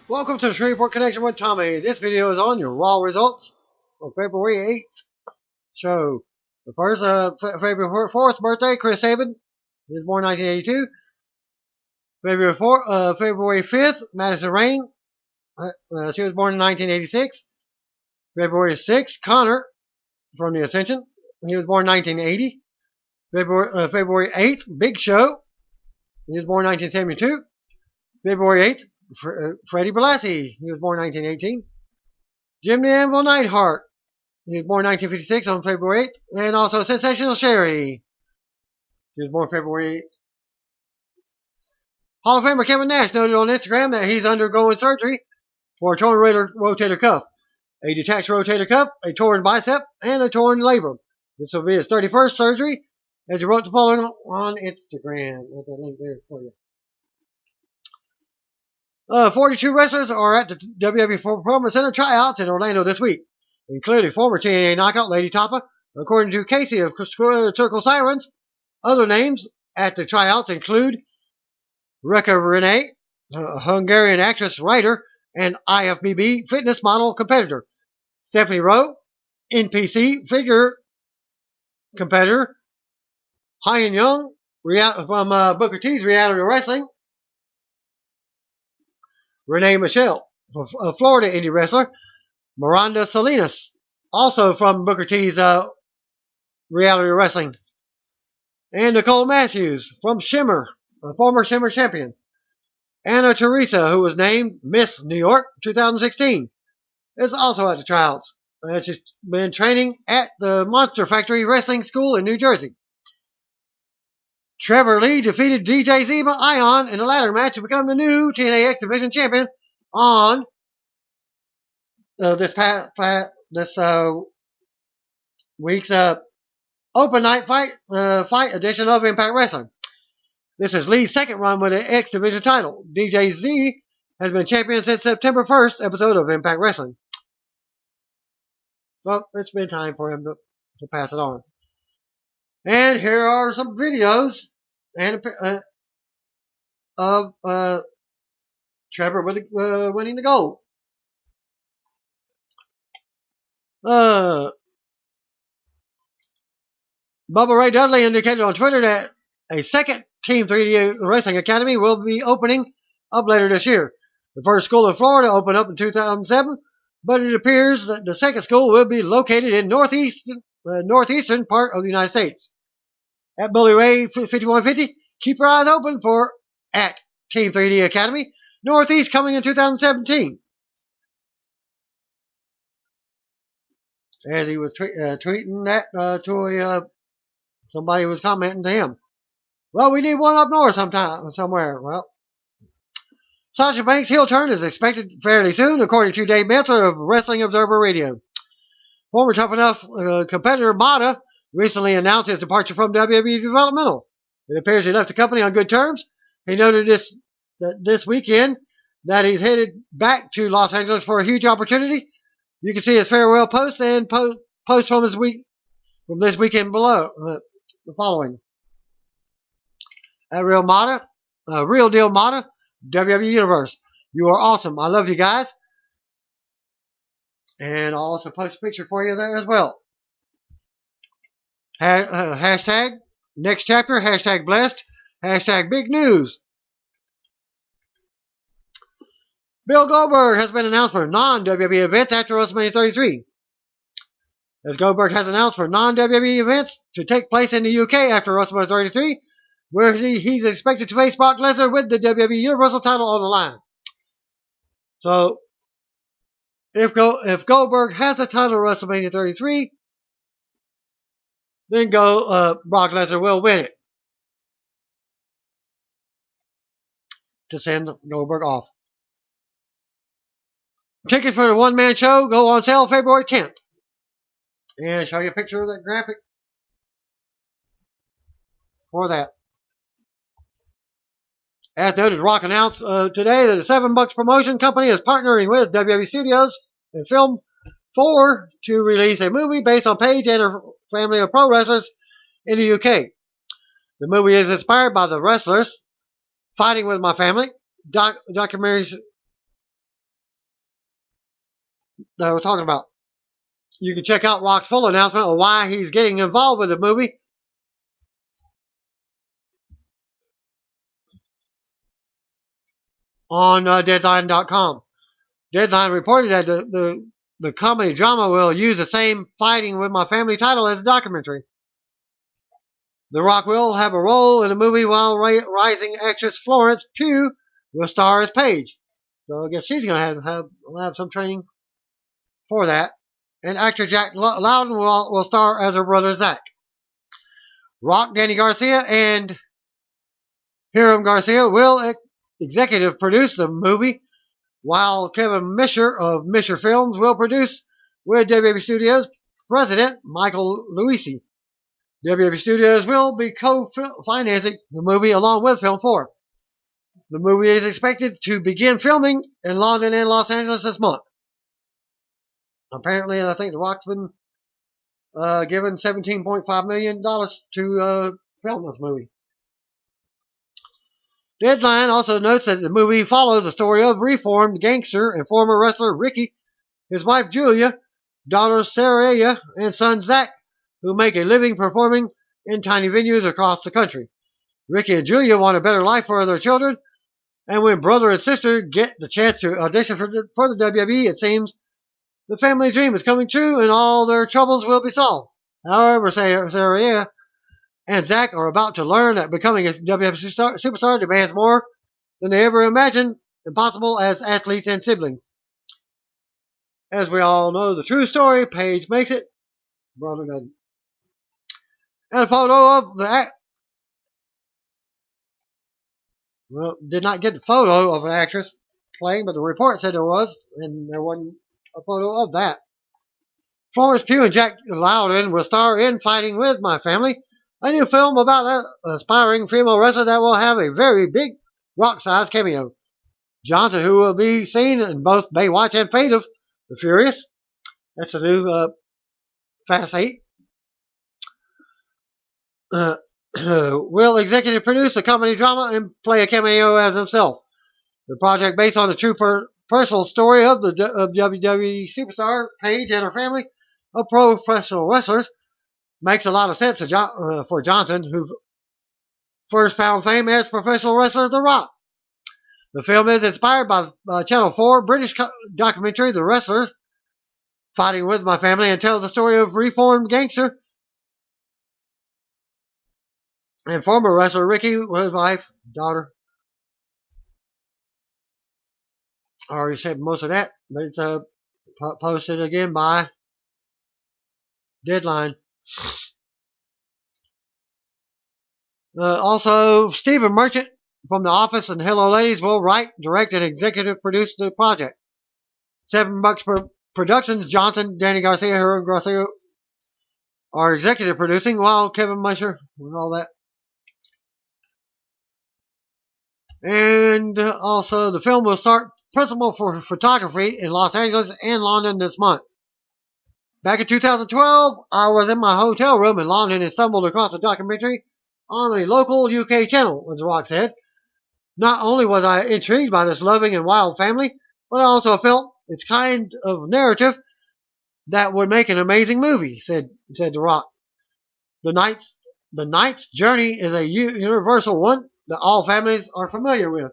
Welcome to the Shreveport Connection with Tommy. This video is on your Raw results for February 8th show. The first, February 4th birthday, Chris Sabin. He was born in 1982. February 5th, Madison Rain. She was born in 1986. February 6th, Connor from the Ascension. He was born in 1980. February 8th, Big Show. He was born in 1972. February 8th, Freddie Blassie. He was born in 1918. Jim the Anvil Neidhart. He was born in 1956 on February 8th. And also Sensational Sherry. He was born February 8th. Hall of Famer Kevin Nash noted on Instagram that he's undergoing surgery for a torn rotator cuff, a detached rotator cuff, a torn bicep, and a torn labrum. This will be his 31st surgery, as he wrote the following on Instagram. I'll put a link there for you. 42 wrestlers are at the WWE Performance Center tryouts in Orlando this week, including former TNA knockout Lady Tapa, according to Casey of Circle Sirens. Other names at the tryouts include Rekha Renee, a Hungarian actress, writer, and IFBB fitness model competitor. Stephanie Rowe, NPC figure competitor. Hyan Young from Booker T's Reality Wrestling. Renee Michelle, a Florida indie wrestler. Miranda Salinas, also from Booker T's Reality Wrestling. And Nicole Matthews from Shimmer, a former Shimmer champion. Anna Teresa, who was named Miss New York 2016, is also at the tryouts. She's been training at the Monster Factory Wrestling School in New Jersey. Trevor Lee defeated DJ Zima Ion in a ladder match to become the new TNA X Division champion on this week's Open Night Fight edition of Impact Wrestling. This is Lee's second run with the X Division title. DJ Z has been champion since September 1st episode of Impact Wrestling. So it's been time for him to pass it on. And here are some videos of Trevor winning the gold. Bubba Ray Dudley indicated on Twitter that a second Team 3D Wrestling Academy will be opening up later this year. The first school in Florida opened up in 2007, but it appears that the second school will be located in northeastern part of the United States. At Bully Ray 5150, keep your eyes open for at Team 3D Academy Northeast coming in 2017. As he was tweeting that to somebody was commenting to him. Well, we need one up north somewhere. Well, Sasha Banks' heel turn is expected fairly soon, according to Dave Meltzer of Wrestling Observer Radio. Former Tough Enough competitor Mada recently announced his departure from WWE Developmental. It appears he left the company on good terms. He noted this weekend that he's headed back to Los Angeles for a huge opportunity. You can see his farewell post and post from this weekend below. The following. At Real Deal Mada, WWE Universe. You are awesome. I love you guys. And I'll also post a picture for you there as well. Hashtag next chapter, hashtag blessed, hashtag big news. Bill Goldberg has been announced for non-WWE events after WrestleMania 33. As Goldberg has announced for non-WWE events to take place in the UK after WrestleMania 33, where he's expected to face Brock Lesnar with the WWE Universal title on the line. So, if Goldberg has a title at WrestleMania 33, then Brock Lesnar will win it to send Goldberg off. Tickets for the one-man show go on sale February 10th. And show you a picture of that graphic for that. As noted, Rock announced today that the $7 promotion company is partnering with WWE Studios and Film 4 to release a movie based on Paige and her family of pro wrestlers in the UK. The movie is inspired by the wrestlers Fighting With My Family, documentary that we're talking about. You can check out Rock's full announcement of why he's getting involved with the movie on Deadline.com. Deadline reported that the comedy drama will use the same Fighting with My Family title as the documentary. The Rock will have a role in the movie while rising actress Florence Pugh will star as Paige. So I guess she's going to have some training for that. And actor Jack Loudon will star as her brother Zach. Rock, Danny Garcia, and Hiram Garcia will executive produce the movie, while Kevin Misher of Misher Films will produce with WB Studios president Michael Luisi. WB Studios will be co-financing the movie along with Film 4. The movie is expected to begin filming in London and Los Angeles this month. Apparently, I think The Rock's been given $17.5 million to film this movie. Deadline also notes that the movie follows the story of reformed gangster and former wrestler Ricky, his wife Julia, daughter Saraya, and son Zach, who make a living performing in tiny venues across the country. Ricky and Julia want a better life for their children, and when brother and sister get the chance to audition for the WWE, it seems the family dream is coming true and all their troubles will be solved. However, Saraya and Zach are about to learn that becoming a WWE superstar demands more than they ever imagined impossible as athletes and siblings. As we all know the true story, Paige makes it, brother doesn't. And a photo of the did not get the photo of an actress playing, but the report said there was, and there wasn't a photo of that. Florence Pugh and Jack Loudon will star in Fighting with My Family, a new film about an aspiring female wrestler that will have a very big rock-sized cameo. Johnson, who will be seen in both Baywatch and Fate of the Furious, that's a new Fast 8, will executive produce a comedy drama and play a cameo as himself. The project, based on the true personal story of the WWE superstar Paige and her family of professional wrestlers, makes a lot of sense for Johnson, who first found fame as professional wrestler The Rock. The film is inspired by Channel 4 British documentary The Wrestlers, Fighting with My Family, and tells the story of reformed gangster and former wrestler Ricky with his wife, daughter. I already said most of that, but it's posted again by Deadline. Also, Stephen Merchant from The Office and Hello Ladies will write, direct, and executive produce the project. $7 Productions, Johnson, Danny Garcia, Hiram Garcia are executive producing, while Kevin Musher and all that. And also, the film will start principal for photography in Los Angeles and London this month. Back in 2012, I was in my hotel room in London and stumbled across a documentary on a local UK channel, as The Rock said. Not only was I intrigued by this loving and wild family, but I also felt it's kind of narrative that would make an amazing movie, said The Rock. The Knight's journey is a universal one that all families are familiar with.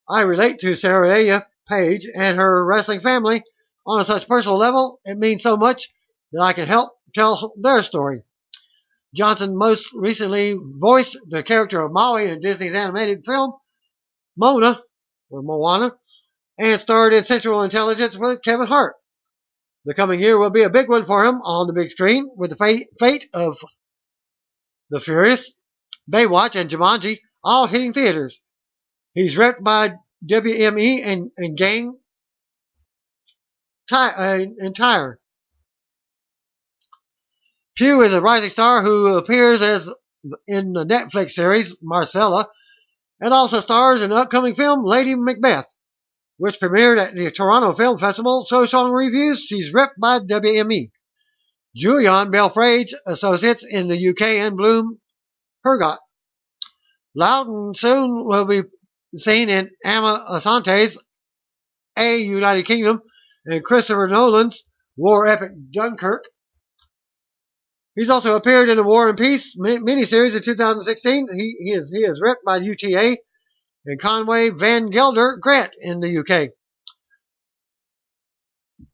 I relate to Saraya Paige and her wrestling family on a such personal level. It means so much that I can help tell their story. Johnson most recently voiced the character of Maui in Disney's animated film Moana, and starred in Central Intelligence with Kevin Hart. The coming year will be a big one for him on the big screen, with the Fate of the Furious, Baywatch, and Jumanji all hitting theaters. He's repped by WME and Gang Entire. Pugh is a rising star who appears as in the Netflix series Marcella, and also stars in the upcoming film Lady Macbeth, which premiered at the Toronto Film Festival. So strong reviews, she's repped by WME. Julian Belfrage Associates in the UK and Bloom Hergot. Loudon soon will be seen in Amma Asante's A United Kingdom and Christopher Nolan's war epic Dunkirk. He's also appeared in the War and Peace miniseries in 2016. He is ripped by UTA and Conway Van Gelder Grant in the UK.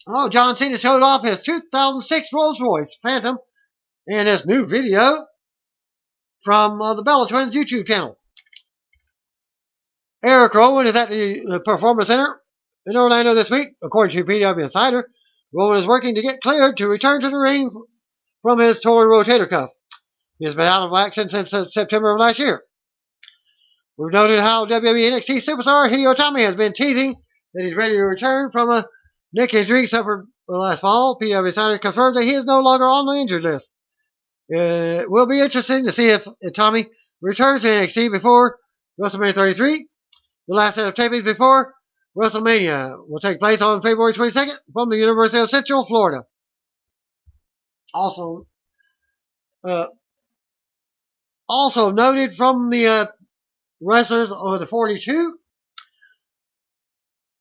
Oh, John Cena showed off his 2006 Rolls Royce Phantom in his new video from the Bella Twins YouTube channel. Eric Rowan is at the Performance Center in Orlando this week. According to PW Insider, Rowan is working to get cleared to return to the ring from his torn rotator cuff. He has been out of action since September of last year. We've noted how WWE NXT superstar Hideo Itami has been teasing that he's ready to return from a neck injury suffered last fall. PW Insider confirmed that he is no longer on the injured list. It will be interesting to see if Itami returns to NXT before WrestleMania 33. The last set of tapings before WrestleMania will take place on February 22nd from the University of Central Florida. Also noted from the wrestlers over the 42,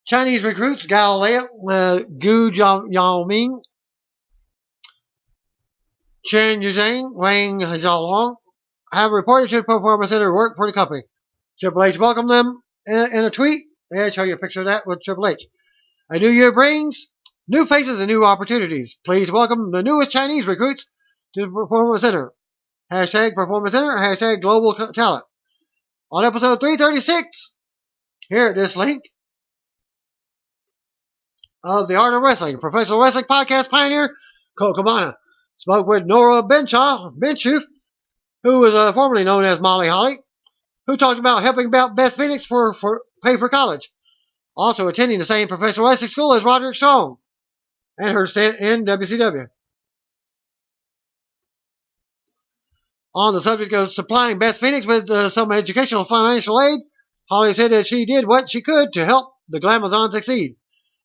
Chinese recruits Gao Lei, Gu Yaoming, Chen Yuzhang, Wang Zhaolong have reported to the Performance Center work for the company. Triple H welcomed them in a tweet. I'll show you a picture of that with Triple H. A new year brings new faces and new opportunities. Please welcome the newest Chinese recruits to the Performance Center. Hashtag Performance Center, hashtag Global Talent. On episode 336, here at this link of The Art of Wrestling, professional wrestling podcast pioneer Colt Cabana spoke with Nora Benchoof, who was formerly known as Molly Holly, who talked about helping out Beth Phoenix for pay for college. Also attending the same professional wrestling school as Roderick Strong and her stint in WCW. On the subject of supplying Beth Phoenix with some educational financial aid, Holly said that she did what she could to help the Glamazon succeed.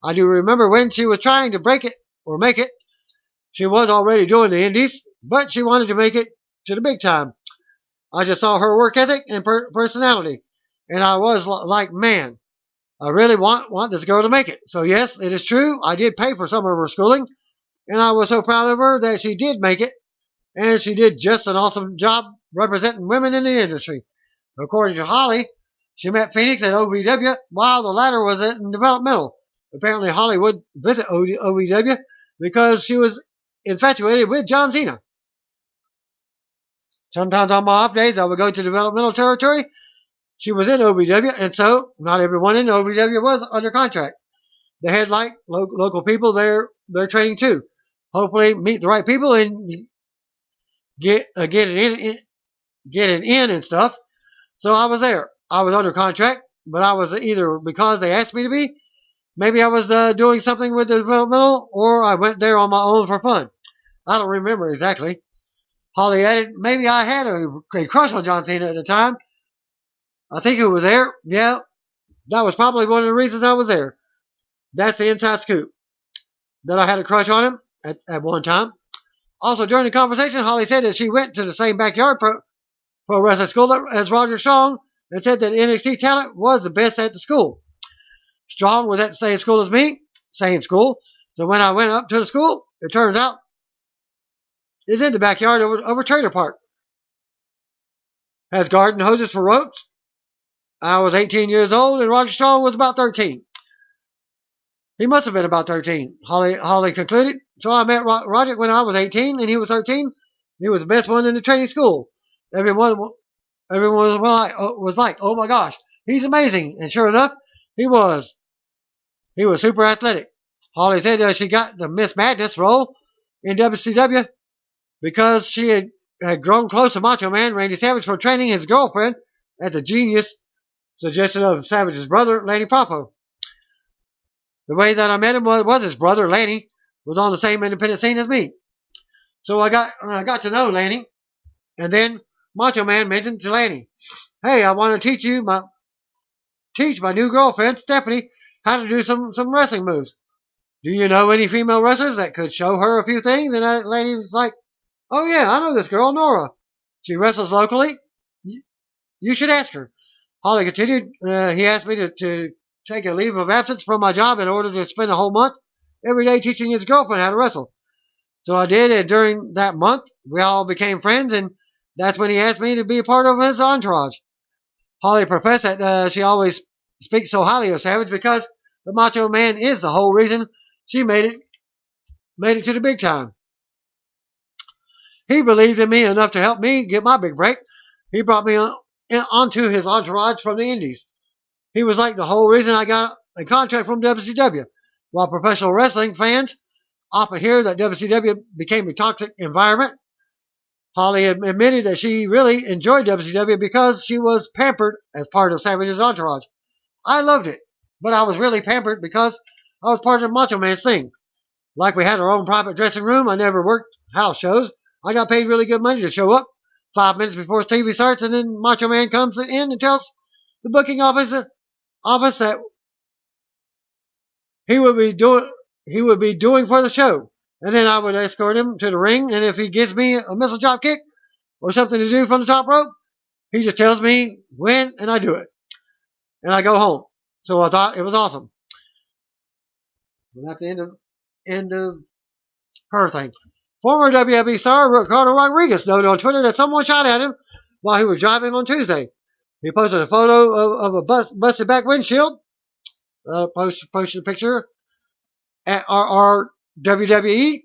I do remember when she was trying to break it or make it. She was already doing the indies, but she wanted to make it to the big time. I just saw her work ethic and personality, and I was like, man, I really want this girl to make it. So yes, it is true. I did pay for some of her schooling, and I was so proud of her that she did make it, and she did just an awesome job representing women in the industry. According to Holly, she met Phoenix at OVW while the latter was in developmental. Apparently, Holly would visit OVW because she was infatuated with John Cena. Sometimes on my off days, I would go to developmental territory. She was in OVW, and so not everyone in OVW was under contract. They had like local people there. They're training too. Hopefully, meet the right people and get it in and stuff. So I was there. I was under contract, but I was either because they asked me to be. Maybe I was doing something with the developmental, or I went there on my own for fun. I don't remember exactly. Holly added, maybe I had a crush on John Cena at the time. I think he was there. Yeah, that was probably one of the reasons I was there. That's the inside scoop. That I had a crush on him at one time. Also, during the conversation, Holly said that she went to the same backyard pro wrestling school as Roger Strong and said that NXT talent was the best at the school. Strong was at the same school as me, same school. So when I went up to the school, it turns out it's in the backyard of a trailer park. Has garden hoses for ropes. I was 18 years old and Roger Strong was about 13. He must have been about 13, Holly concluded. So I met Roger when I was 18 and he was 13. He was the best one in the training school. Everyone was like, oh my gosh, he's amazing. And sure enough, he was. He was super athletic. Holly said she got the Miss Madness role in WCW because she had grown close to Macho Man Randy Savage for training his girlfriend at the genius suggestion of Savage's brother, Lanny Poffo. The way that I met him was his brother, Lanny, was on the same independent scene as me. So I got to know Lanny, and then Macho Man mentioned to Lanny, hey, I want to teach my new girlfriend, Stephanie, how to do some wrestling moves. Do you know any female wrestlers that could show her a few things? And Lanny was like, oh yeah, I know this girl, Nora. She wrestles locally. You should ask her. Holly continued, he asked me to take a leave of absence from my job in order to spend a whole month every day teaching his girlfriend how to wrestle. So I did, and during that month, we all became friends, and that's when he asked me to be a part of his entourage. Holly professed that she always speaks so highly of Savage because the Macho Man is the whole reason she made it to the big time. He believed in me enough to help me get my big break. He brought me onto his entourage from the Indies. He was like the whole reason I got a contract from WCW. While professional wrestling fans often hear that WCW became a toxic environment, Holly admitted that she really enjoyed WCW because she was pampered as part of Savage's entourage. I loved it, but I was really pampered because I was part of the Macho Man's thing. Like we had our own private dressing room, I never worked house shows. I got paid really good money to show up 5 minutes before TV starts, and then Macho Man comes in and tells the booking office that he would be doing for the show. And then I would escort him to the ring, and if he gives me a missile drop kick or something to do from the top rope, he just tells me when, and I do it. And I go home. So I thought it was awesome. And that's the end of her thing. Former WWE star Ricardo Rodriguez noted on Twitter that someone shot at him while he was driving on Tuesday. He posted a photo of a busted back windshield. Posted a picture at WWE.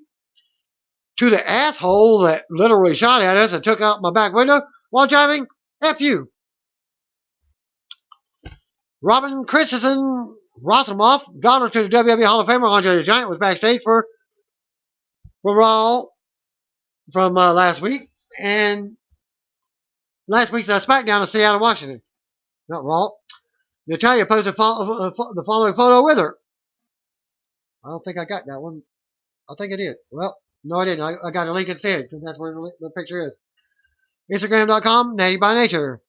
To the asshole that literally shot at us and took out my back window while driving, F you. Robin Christensen Rossimoff, daughter to the WWE Hall of Famer Andre the Giant, was backstage for Raw from last week. And last week's SmackDown in Seattle, Washington. Not Raw. Natalia posted the following photo with her. I don't think I got that one. I think I did. Well, no, I didn't. I got a link instead because that's where the picture is. Instagram.com, Natty by Nature.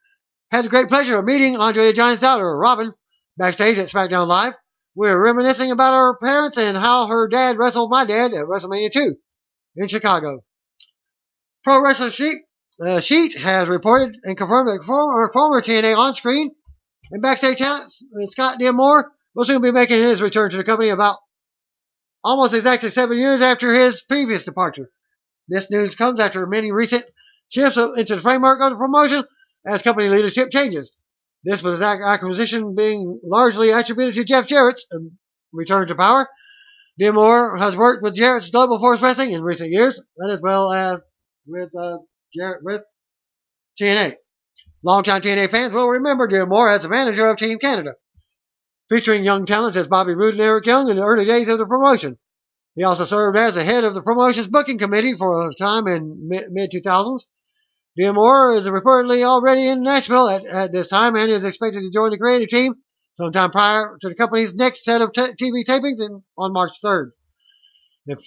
Had the great pleasure of meeting Andre the Giant's daughter, Robin, backstage at SmackDown Live. We were reminiscing about our parents and how her dad wrestled my dad at WrestleMania 2 in Chicago. Pro Wrestling Sheet has reported and confirmed that former TNA on-screen and backstage talent Scott D'Amore will soon be making his return to the company about almost exactly 7 years after his previous departure. This news comes after many recent shifts into the framework of the promotion as company leadership changes. This was acquisition being largely attributed to Jeff Jarrett's return to power. D'Amore has worked with Jarrett's Global Force Wrestling in recent years, and as well as with Jarrett with TNA. Longtime TNA fans will remember D'Amore as the manager of Team Canada, featuring young talents as Bobby Roode and Eric Young in the early days of the promotion. He also served as the head of the promotion's booking committee for a time in mid-2000s. D'Amore is reportedly already in Nashville at this time and is expected to join the creative team sometime prior to the company's next set of TV tapings on March 3rd. In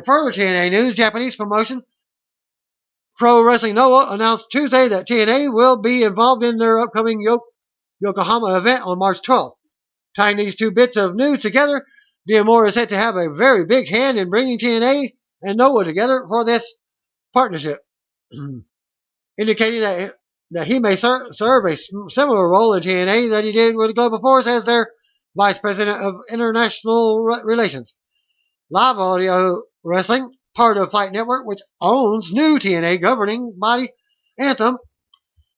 further TNA news, Japanese promotion Pro Wrestling Noah announced Tuesday that TNA will be involved in their upcoming Yokohama event on March 12th. Tying these two bits of news together, D'Amore is set to have a very big hand in bringing TNA and Noah together for this partnership, indicating that he may serve a similar role in TNA that he did with Global Force as their Vice President of International Relations. Live Audio Wrestling, part of Fight Network, which owns new TNA governing body, Anthem,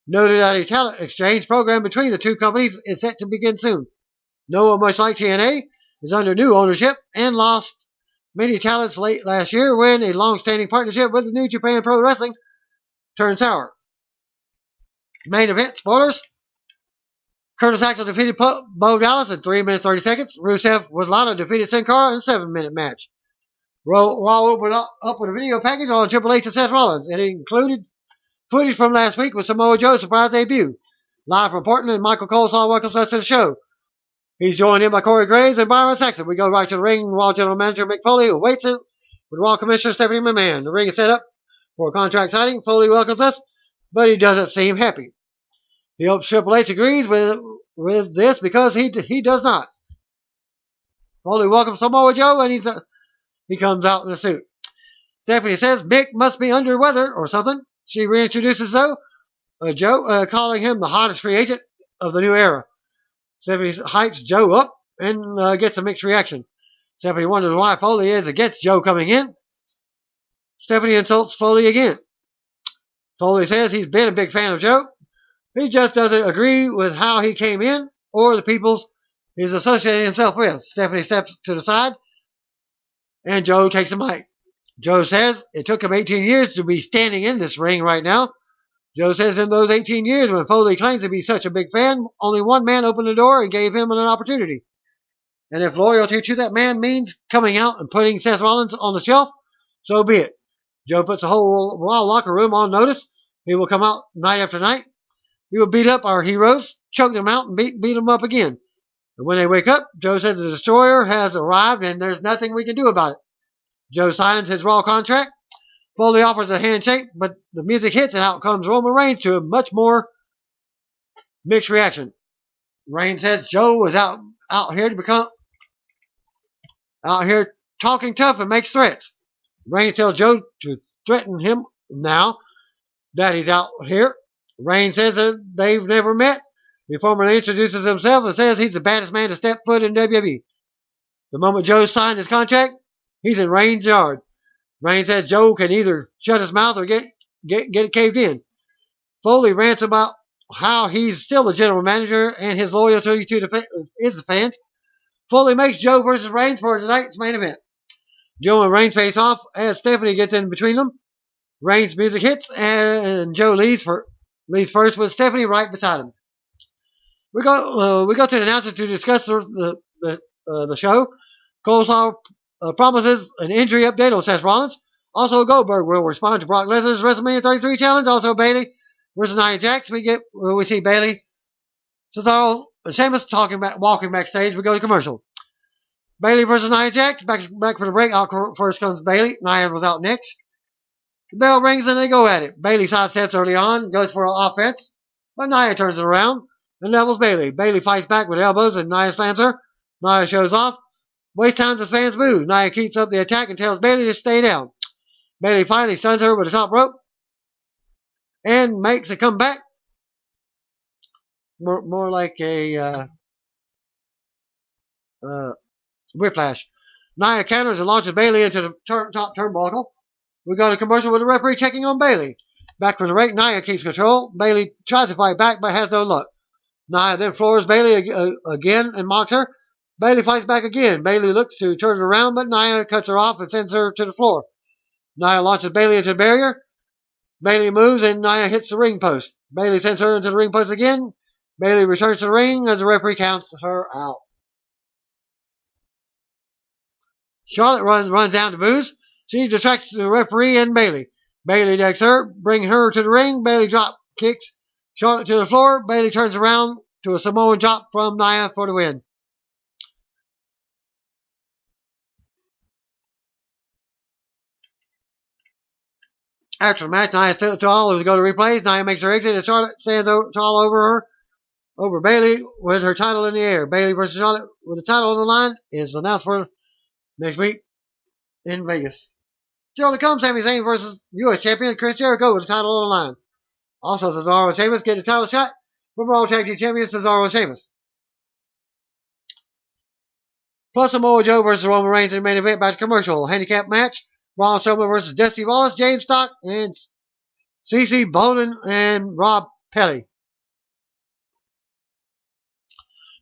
noted that a talent exchange program between the two companies is set to begin soon. Noah, much like TNA, is under new ownership and lost many talents late last year when a long-standing partnership with the New Japan Pro Wrestling turned sour. Main event, spoilers. Curtis Axel defeated Bo Dallas in 3 minutes 30 seconds. Rusev with Lana defeated Sin Cara in a 7-minute match. Raw opened up with a video package on Triple H and Seth Rollins. It included footage from last week with Samoa Joe's surprise debut. Live from Portland, Michael Coleslaw welcomes us to the show. He's joined in by Corey Graves and Byron Saxon. We go right to the ring. Raw General Manager Mick Foley awaits him with Raw Commissioner Stephanie McMahon. The ring is set up for a contract signing. Foley welcomes us, but he doesn't seem happy. He hopes Triple H agrees with this because he does not. Foley welcomes Samoa Joe, and he comes out in a suit. Stephanie says Mick must be under weather or something. She reintroduces Joe, calling him the hottest free agent of the new era. Stephanie hypes Joe up and gets a mixed reaction. Stephanie wonders why Foley is against Joe coming in. Stephanie insults Foley again. Foley says he's been a big fan of Joe. He just doesn't agree with how he came in or the people he's associating himself with. Stephanie steps to the side, and Joe takes the mic. Joe says it took him 18 years to be standing in this ring right now. Joe says in those 18 years, when Foley claims to be such a big fan, only one man opened the door and gave him an opportunity. And if loyalty to that man means coming out and putting Seth Rollins on the shelf, so be it. Joe puts the whole Raw locker room on notice. He will come out night after night. He will beat up our heroes, choke them out, and beat them up again. And when they wake up, Joe says the Destroyer has arrived and there's nothing we can do about it. Joe signs his Raw contract. Foley offers a handshake, but the music hits and out comes Roman Reigns to a much more mixed reaction. Reigns says Joe was out here talking tough and makes threats. Reigns tells Joe to threaten him now that he's out here. Reigns says that they've never met. He formally introduces himself and says he's the baddest man to step foot in WWE. The moment Joe signed his contract, he's in Reigns' yard. Reigns says Joe can either shut his mouth or get it caved in. Foley rants about how he's still the general manager and his loyalty to the fans. Foley makes Joe versus Reigns for tonight's main event. Joe and Reigns face off as Stephanie gets in between them. Reigns' music hits and Joe leads first with Stephanie right beside him. We go to the announcer to discuss the show. Coleslaw promises an injury update on Seth Rollins. Also, Goldberg will respond to Brock Lesnar's WrestleMania 33 challenge. Also, Bayley versus Nia Jax. We see Bayley, Cesaro, and Sheamus walking backstage. We go to commercial. Bayley versus Nia Jax. Back for the break. Out first comes Bayley. Nia was out next. The bell rings and they go at it. Bayley sidesteps early on, goes for an offense, but Nia turns it around and levels Bayley. Bayley fights back with elbows and Nia slams her. Nia shows off. Waste times as fans boo. Nia keeps up the attack and tells Bayley to stay down. Bayley finally stuns her with a top rope and makes a comeback. More like a whiplash. Nia counters and launches Bayley into the top turnbuckle. We go to commercial with the referee checking on Bayley. Back from the break, Nia keeps control. Bayley tries to fight back but has no luck. Nia then floors Bayley again and mocks her. Bayley fights back again. Bayley looks to turn it around, but Nia cuts her off and sends her to the floor. Nia launches Bayley into the barrier. Bayley moves and Nia hits the ring post. Bayley sends her into the ring post again. Bayley returns to the ring as the referee counts her out. Charlotte runs down to booze. She distracts the referee and Bayley. Bayley decks her, bring her to the ring. Bayley drop kicks Charlotte to the floor. Bayley turns around to a Samoan drop from Nia for the win. After the match, Nia still tall. We go to replays. Nia makes her exit and Charlotte stands tall over Bayley with her title in the air. Bayley versus Charlotte with the title on the line is announced for next week in Vegas. Still to come, Sami Zayn versus U.S. Champion Chris Jericho with the title on the line. Also, Cesaro and Sheamus get a title shot from Raw Tag Team Champions Cesaro and Sheamus. Plus Samoa Joe versus Roman Reigns in the main event. Back to commercial. Handicap match. Braun Strowman versus Dusty Wallace, James Stock, and C.C. Bowden and Rob Pelly.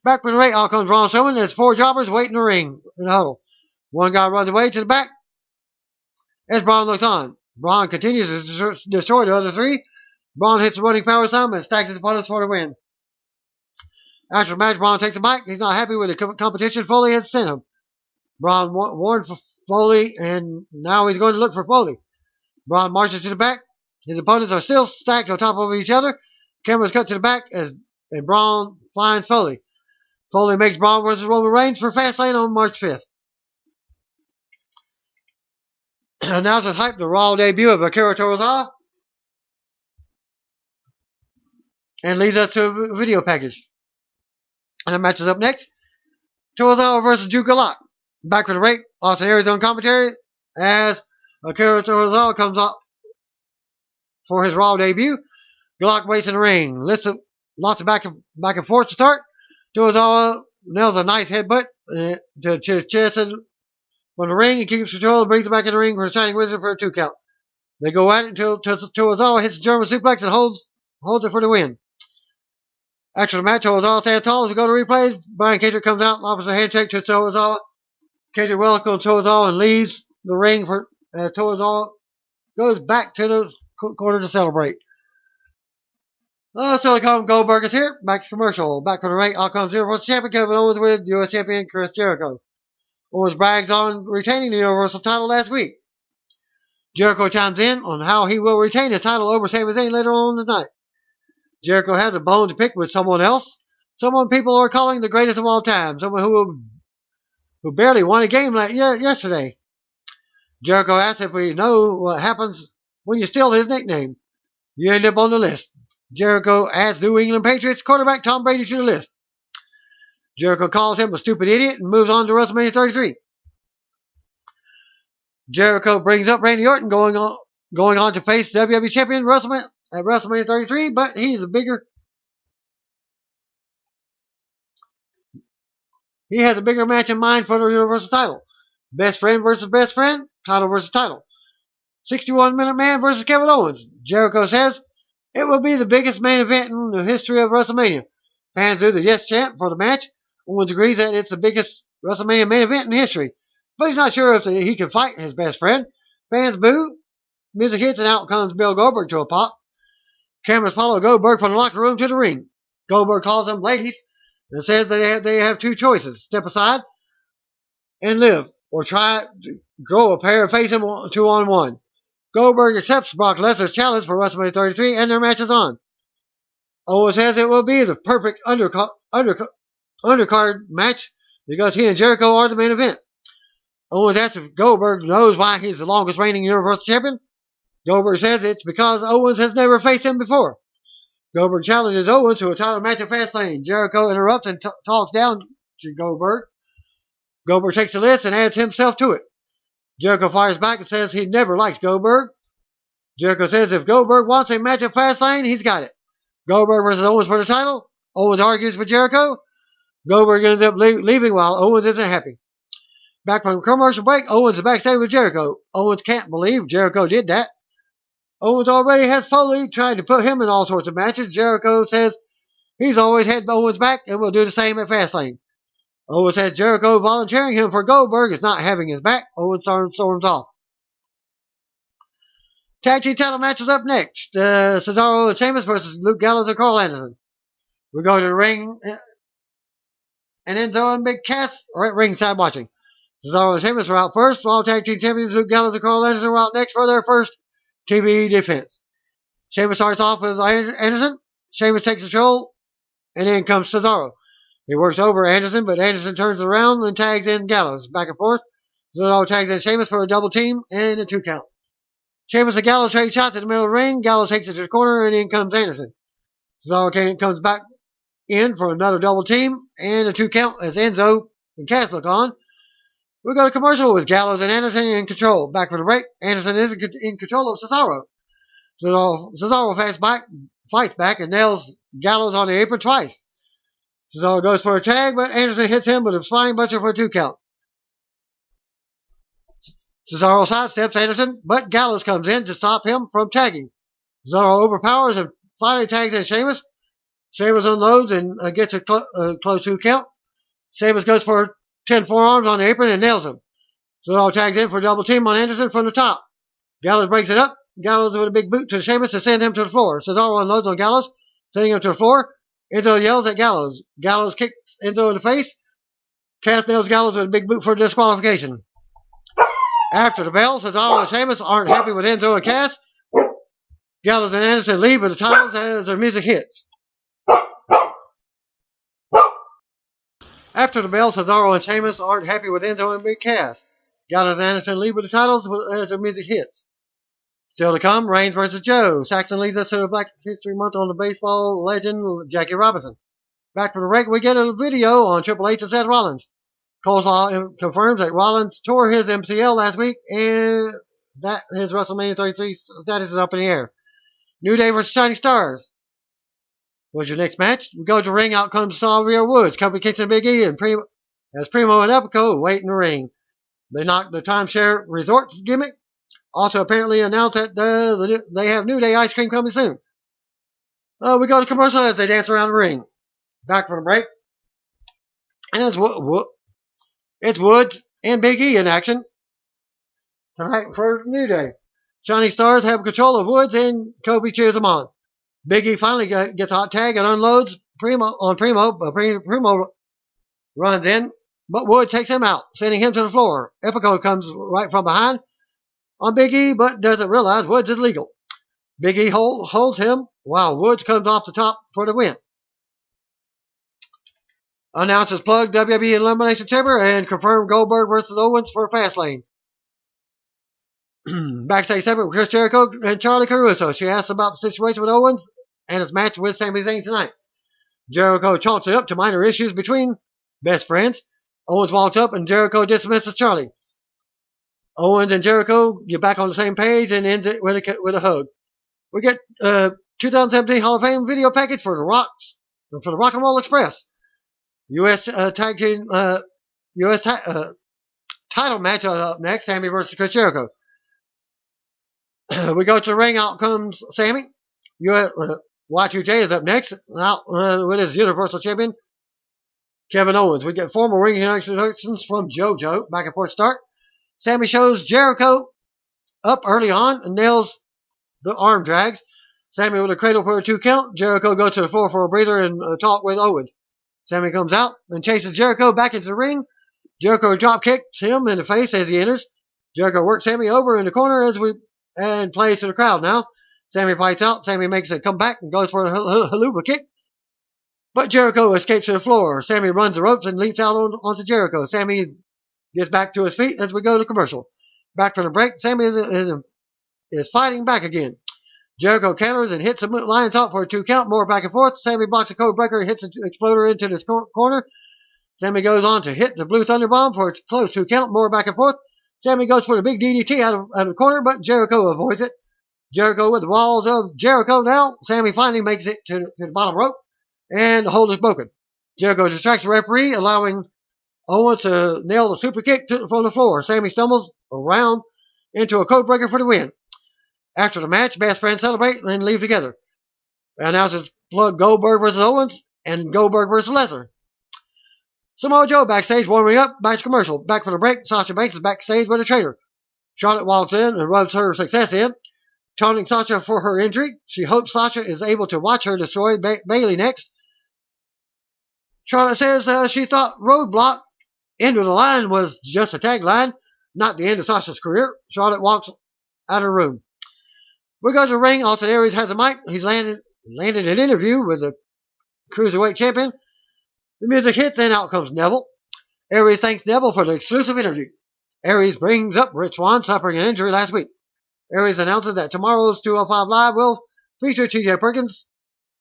Back from the ring, out comes Braun Strowman. There's 4 jobbers waiting in the ring in the huddle. One guy runs away to the back as Braun looks on. Braun continues to destroy the other 3. Braun hits the running power slam and stacks his opponents for the win. After the match, Braun takes a mic. He's not happy with the competition Foley has sent him. Braun warned for Foley, and now he's going to look for Foley. Braun marches to the back. His opponents are still stacked on top of each other. Cameras cut to the back and Braun finds Foley. Foley makes Braun versus Roman Reigns for Fastlane on March 5th. Announcers hype the Raw debut of Akira Tozawa and leads us to a video package. And the match is up next. Tozawa versus Drew Gulak. Back for the break. Austin Aries on commentary as Akira Tozawa comes up for his Raw debut. Gulak waits in the ring. Lots of back and forth to start. Tozawa nails a nice headbutt to the chest from the ring and keeps control and brings it back in the ring for a Shining Wizard for a 2 count. They go at it until Tozawa hits the German suplex and holds it for the win. After the match, Tozawa stands tall as we go to replays. Brian Cage comes out and offers a handshake to Tozawa. Cage welcomes Tozawa and leaves the ring for Tozawa goes back to the corner to celebrate. Silicon Goldberg is here. Back to commercial. Back from the ring. Out comes Universal Champion Kevin Owens with U.S. Champion Chris Jericho. Owens brags on retaining the Universal title last week. Jericho chimes in on how he will retain his title over Sami Zayn later on tonight. Jericho has a bone to pick with someone else. Someone people are calling the greatest of all time. Someone who barely won a game yesterday. Jericho asks if we know what happens when you steal his nickname. You end up on the list. Jericho adds New England Patriots quarterback Tom Brady to the list. Jericho calls him a stupid idiot and moves on to WrestleMania 33. Jericho brings up Randy Orton going on to face WWE Champion at WrestleMania 33, but he has a bigger match in mind for the Universal title. Best friend versus best friend, title versus title. 61-minute man versus Kevin Owens. Jericho says it will be the biggest main event in the history of WrestleMania. Fans do the yes chant for the match. Owens agrees that it's the biggest WrestleMania main event in history, but he's not sure if he can fight his best friend. Fans boo. Music hits and out comes Bill Goldberg to a pop. Cameras follow Goldberg from the locker room to the ring. Goldberg calls them ladies and says they have two choices. Step aside and live, or try to grow a pair and face him 2-on-1. Goldberg accepts Brock Lesnar's challenge for WrestleMania 33 and their match is on. Owens says it will be the perfect undercard match because he and Jericho are the main event. Owens asks if Goldberg knows why he's the longest reigning Universal Champion. Goldberg says it's because Owens has never faced him before. Goldberg challenges Owens to a title match at Fastlane. Jericho interrupts and talks down to Goldberg. Goldberg takes the list and adds himself to it. Jericho fires back and says he never liked Goldberg. Jericho says if Goldberg wants a match at Fastlane, he's got it. Goldberg versus Owens for the title. Owens argues with Jericho. Goldberg ends up leaving while Owens isn't happy. Back from commercial break, Owens is backstage with Jericho. Owens can't believe Jericho did that. Owens already has Foley trying to put him in all sorts of matches. Jericho says he's always had Owens back and will do the same at Fastlane. Owens says Jericho volunteering him for Goldberg is not having his back. Owens storms off. Tag team title match is up next. Cesaro and Sheamus versus Luke Gallows and Carl Anderson. We go to the ring and Enzo and Big Cass are at ringside watching. Cesaro and Sheamus are out first, while tag team champions Luke Gallows and Carl Anderson are out next for their first TV defense. Sheamus starts off with Anderson. Sheamus takes control, and then comes Cesaro. He works over Anderson, but Anderson turns around and tags in Gallows. Back and forth. Cesaro tags in Sheamus for a double team and a 2 count. Sheamus and Gallows trade shots in the middle of the ring. Gallows takes it to the corner, and in comes Anderson. Cesaro comes back in for another double team and a 2 count as Enzo and Cass look on. We go to commercial with Gallows and Anderson in control. Back for the break. Anderson is in control of Cesaro. Cesaro fights back and nails Gallows on the apron twice. Cesaro goes for a tag, but Anderson hits him with a flying butcher for a 2 count. Cesaro sidesteps Anderson, but Gallows comes in to stop him from tagging. Cesaro overpowers and finally tags in Sheamus. Sheamus unloads and gets a close 2 count. Sheamus goes for 10 forearms on the apron and nails him. Cesaro tags in for a double team on Anderson from the top. Gallows breaks it up. Gallows with a big boot to Sheamus to send him to the floor. Cesaro unloads on Gallows, sending him to the floor. Enzo yells at Gallows. Gallows kicks Enzo in the face. Cass nails Gallows with a big boot for disqualification. After the bell, Cesaro and Sheamus aren't happy with Enzo and Cass. Gallows and Anderson leave with the titles as their music hits. After the bell, Cesaro and Sheamus aren't happy with Enzo and Big Cass. Gallows and Anderson leave with the titles as their music hits. Still to come, Reigns versus Joe. Saxon leads us to the Black History Month on the baseball legend Jackie Robinson. Back from the break, we get a video on Triple H and Seth Rollins. Coleslaw confirms that Rollins tore his MCL last week and that his WrestleMania 33 status is up in the air. New Day versus Shining Stars. What's your next match? We go to ring. Out comes Xavier Woods. Kofi Kingston and Big E and Primo and Epico wait in the ring. They knocked the timeshare resorts gimmick. Also apparently announced that they have New Day ice cream coming soon. We go to commercial as they dance around the ring. Back from the break. And it's Woods and Big E in action tonight for New Day. Shining Stars have control of Woods and Kobe cheers them on. Big E finally gets a hot tag and unloads Primo. Primo runs in, but Woods takes him out, sending him to the floor. Epico comes right from behind on Big E, but doesn't realize Woods is legal. Big E holds him while Woods comes off the top for the win. Announcers plug WWE Elimination Chamber and confirm Goldberg versus Owens for Fastlane. Backstage segment with Chris Jericho and Charlie Caruso. She asks about the situation with Owens and his match with Sami Zayn tonight. Jericho chalks it up to minor issues between best friends. Owens walks up and Jericho dismisses Charlie. Owens and Jericho get back on the same page and ends it with a hug. We get 2017 Hall of Fame video package for the Rock and Roll Express. U.S. Tag Team U.S. Title match up next. Sami versus Chris Jericho. We go to the ring. Out comes Sami. Y2J is up next. Out with his Universal Champion Kevin Owens. We get formal ring introductions from JoJo. Back and forth start. Sami shows Jericho up early on and nails the arm drags. Sami with a cradle for a 2 count. Jericho goes to the floor for a breather and talk with Owens. Sami comes out and chases Jericho back into the ring. Jericho drop kicks him in the face as he enters. Jericho works Sami over in the corner and plays to the crowd now. Sami fights out. Sami makes a comeback and goes for a haluva kick. But Jericho escapes to the floor. Sami runs the ropes and leaps out onto Jericho. Sami gets back to his feet as we go to commercial. Back from the break, Sami is fighting back again. Jericho counters and hits the Lions out for a 2 count. More back and forth. Sami blocks a code breaker and hits the exploder into the corner. Sami goes on to hit the Blue Thunder Bomb for a close 2 count. More back and forth. Sami goes for the big DDT out of the corner, but Jericho avoids it. Jericho with the walls of Jericho now. Sami finally makes it to the bottom rope, and the hold is broken. Jericho distracts the referee, allowing Owens to nail the super kick from the floor. Sami stumbles around into a code breaker for the win. After the match, best friends celebrate and leave together. Announcers plug Goldberg versus Owens and Goldberg versus Lesnar. Samoa Joe backstage warming up. Back to commercial. Back from the break, Sasha Banks is backstage with a traitor. Charlotte walks in and rubs her success in, taunting Sasha for her injury. She hopes Sasha is able to watch her destroy Bayley next. Charlotte says she thought Roadblock End of the Line was just a tagline, not the end of Sasha's career. Charlotte walks out of the room. We go to the ring. Austin Aries has a mic. He's landed an interview with the Cruiserweight Champion. The music hits and out comes Neville. Aries thanks Neville for the exclusive interview. Aries brings up Rich Swann suffering an injury last week. Aries announces that tomorrow's 205 Live will feature TJ Perkins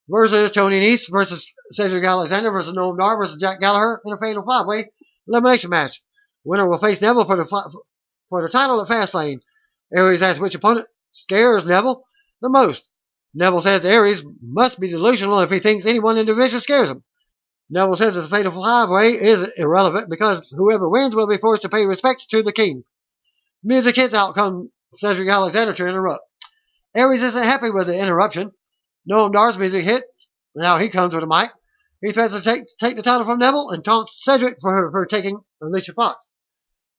versus Tony Nese versus Cedric Alexander versus Noam Dar versus Jack Gallagher in a fatal 5-way elimination match. Winner will face Neville for the title at Fastlane. Aries asks which opponent scares Neville the most. Neville says Aries must be delusional if he thinks anyone in the division scares him. Neville says that the fatal 5-way is irrelevant because whoever wins will be forced to pay respects to the king. Music hits, out comes Cedric Alexander to interrupt. Aries isn't happy with the interruption. Noam Dar's music hit. Now he comes with a mic. He threatens to take the title from Neville and taunts Cedric for taking Alicia Fox.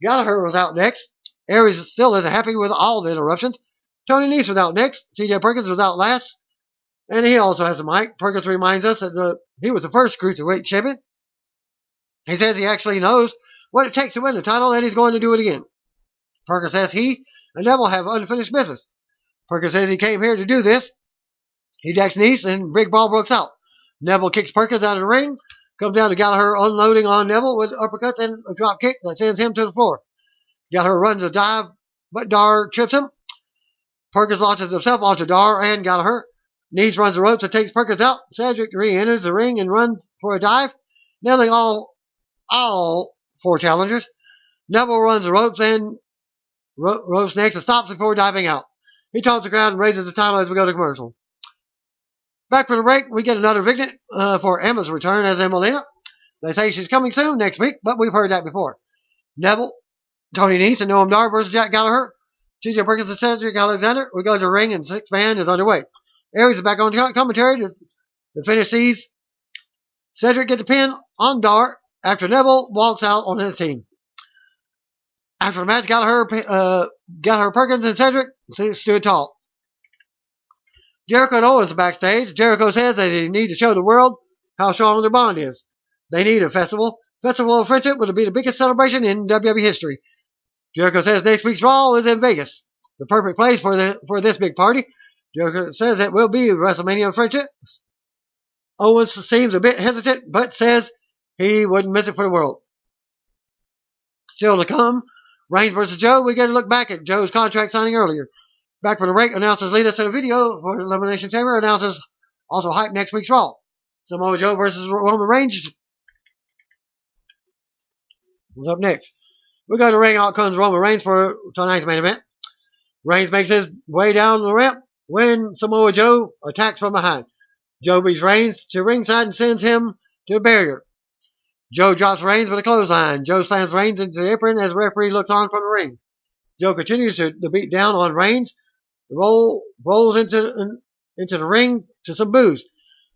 Gallagher was out next. Aries still isn't happy with all the interruptions. Tony Nese was out next. TJ Perkins was out last. And he also has a mic. Perkins reminds us that he was the first Cruiserweight champion. He says he actually knows what it takes to win the title, and he's going to do it again. Perkins says he and Neville have unfinished business. Perkins says he came here to do this. He jacks Nese, and Big Brawl breaks out. Neville kicks Perkins out of the ring. Comes down to Gallagher unloading on Neville with uppercuts and a drop kick that sends him to the floor. Gallagher runs a dive, but Dar trips him. Perkins launches himself onto Dar and Gallagher. Nese runs the ropes and takes Perkins out. Cedric re-enters the ring and runs for a dive, nailing all 4 challengers. Neville runs the ropes and ropes next and stops before diving out. He taunts the crowd and raises the title as we go to commercial. Back from the break, we get another vignette for Emma's return as Emmalina. They say she's coming soon next week, but we've heard that before. Neville Tony Nese and Noam Dar versus Jack Gallagher. TJ Perkins and Cedric Alexander. We go to the ring and 6-man is underway. Aries is back on commentary to finish these. Cedric gets the pin on Dar after Neville walks out on his team. After the match, Gallagher, Perkins, and Cedric stood tall. Jericho and Owens backstage. Jericho says that they need to show the world how strong their bond is. They need a festival. Festival of Friendship will be the biggest celebration in WWE history. Jericho says next week's Raw is in Vegas, the perfect place for this big party. Jericho says it will be WrestleMania of Friendship. Owens seems a bit hesitant, but says he wouldn't miss it for the world. Still to come, Reigns versus Joe. We get to look back at Joe's contract signing earlier. Back from the break, announcers lead us to the video for Elimination Chamber. Announcers also hype next week's Raw. Samoa Joe versus Roman Reigns. What's up next? We go to the ring. Out comes Roman Reigns for tonight's main event. Reigns makes his way down the ramp when Samoa Joe attacks from behind. Joe beats Reigns to ringside and sends him to the barrier. Joe drops Reigns with a clothesline. Joe slams Reigns into the apron as the referee looks on from the ring. Joe continues to beat down on Reigns. Rolls into the ring to some boos.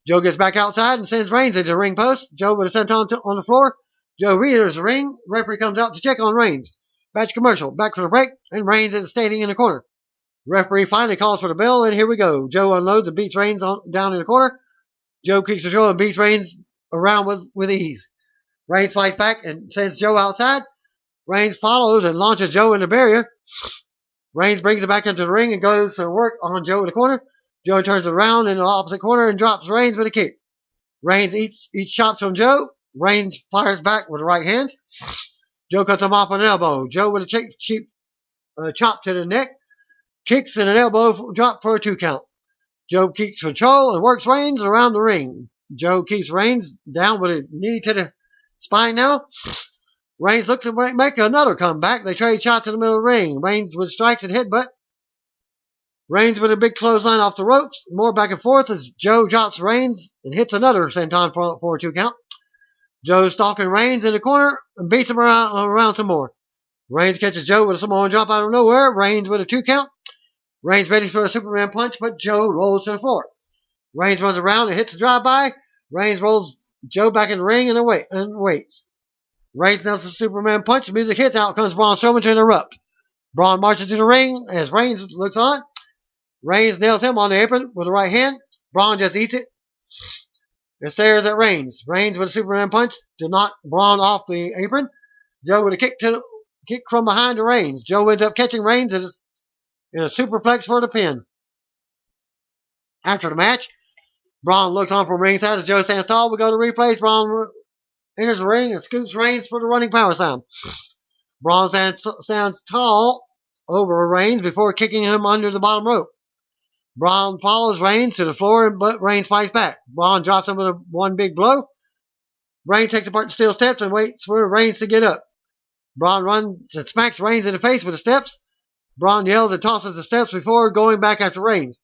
Joe gets back outside and sends Reigns into the ring post. Joe with a senton on the floor. Joe re-enters the ring. Referee comes out to check on Reigns. Match commercial. Back from the break, and Reigns is standing in the corner. Referee finally calls for the bell, and here we go. Joe unloads and beats Reigns down in the corner. Joe keeps control and beats Reigns around with ease. Reigns fights back and sends Joe outside. Reigns follows and launches Joe in the barrier. Reigns brings him back into the ring and goes to work on Joe in the corner. Joe turns around in the opposite corner and drops Reigns with a kick. Reigns eats chops from Joe. Reigns fires back with the right hand. Joe cuts him off with an elbow. Joe with a cheap chop to the neck. Kicks and an elbow drop for a 2 count. Joe keeps control and works Reigns around the ring. Joe keeps Reigns down with a knee to the spine now. Reigns looks to make another comeback. They trade shots in the middle of the ring. Reigns with strikes and headbutt. Reigns with a big clothesline off the ropes. More back and forth as Joe drops Reigns and hits another senton for a 2 count. Joe stalking Reigns in the corner and beats him around some more. Reigns catches Joe with a Samoan drop out of nowhere. Reigns with a 2 count. Reigns ready for a Superman punch, but Joe rolls to the floor. Reigns runs around and hits a drive-by. Reigns rolls Joe back in the ring and waits. Reigns nails the Superman punch. The music hits. Out comes Braun Strowman to interrupt. Braun marches to the ring as Reigns looks on. Reigns nails him on the apron with the right hand. Braun just eats it and stares at Reigns. Reigns with a Superman punch to knock Braun off the apron. Joe with a kick from behind to Reigns. Joe ends up catching Reigns in a superplex for the pin. After the match, Braun looks on from ringside as Joe stands tall. We go to replays. Braun enters the ring and scoops Reigns for the running power slam. Braun stands tall over Reigns before kicking him under the bottom rope. Braun follows Reigns to the floor, but Reigns fights back. Braun drops him with one big blow. Reigns takes apart the steel steps and waits for Reigns to get up. Braun runs and smacks Reigns in the face with the steps. Braun yells and tosses the steps before going back after Reigns.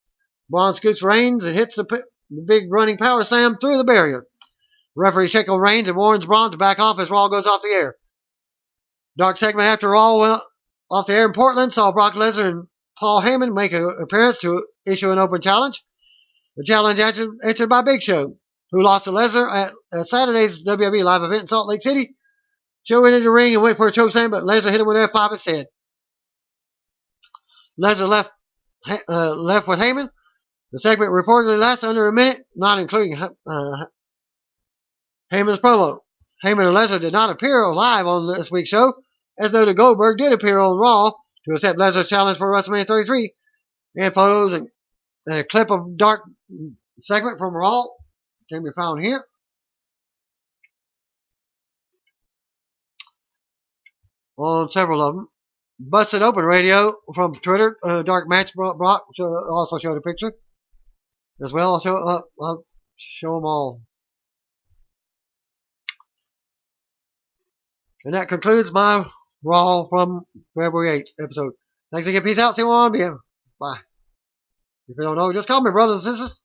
Braun scoots Reigns and hits the big running power slam through the barrier. Referee checks on Reigns and warns Braun to back off as Raw goes off the air. Dark segment after Raw went off the air in Portland saw Brock Lesnar and Paul Heyman make an appearance to issue an open challenge. The challenge entered by Big Show, who lost to Lesnar at Saturday's WWE live event in Salt Lake City. Show entered the ring and went for a chokeslam, but Lesnar hit him with F5 instead. Lesnar left with Heyman. The segment reportedly lasts under a minute, not including Heyman's promo. Heyman and Lesnar did not appear live on this week's show, as though the Goldberg did appear on Raw to accept Lesnar's challenge for WrestleMania 33, and photos and a clip of dark segment from Raw can be found here. On several of them. Busted Open Radio from Twitter. Dark Match Brock also showed a picture as well. I'll show them all. And that concludes my Raw from February 8th episode. Thanks again. Peace out. See you on. Bye. If you don't know, just call me brothers and sisters.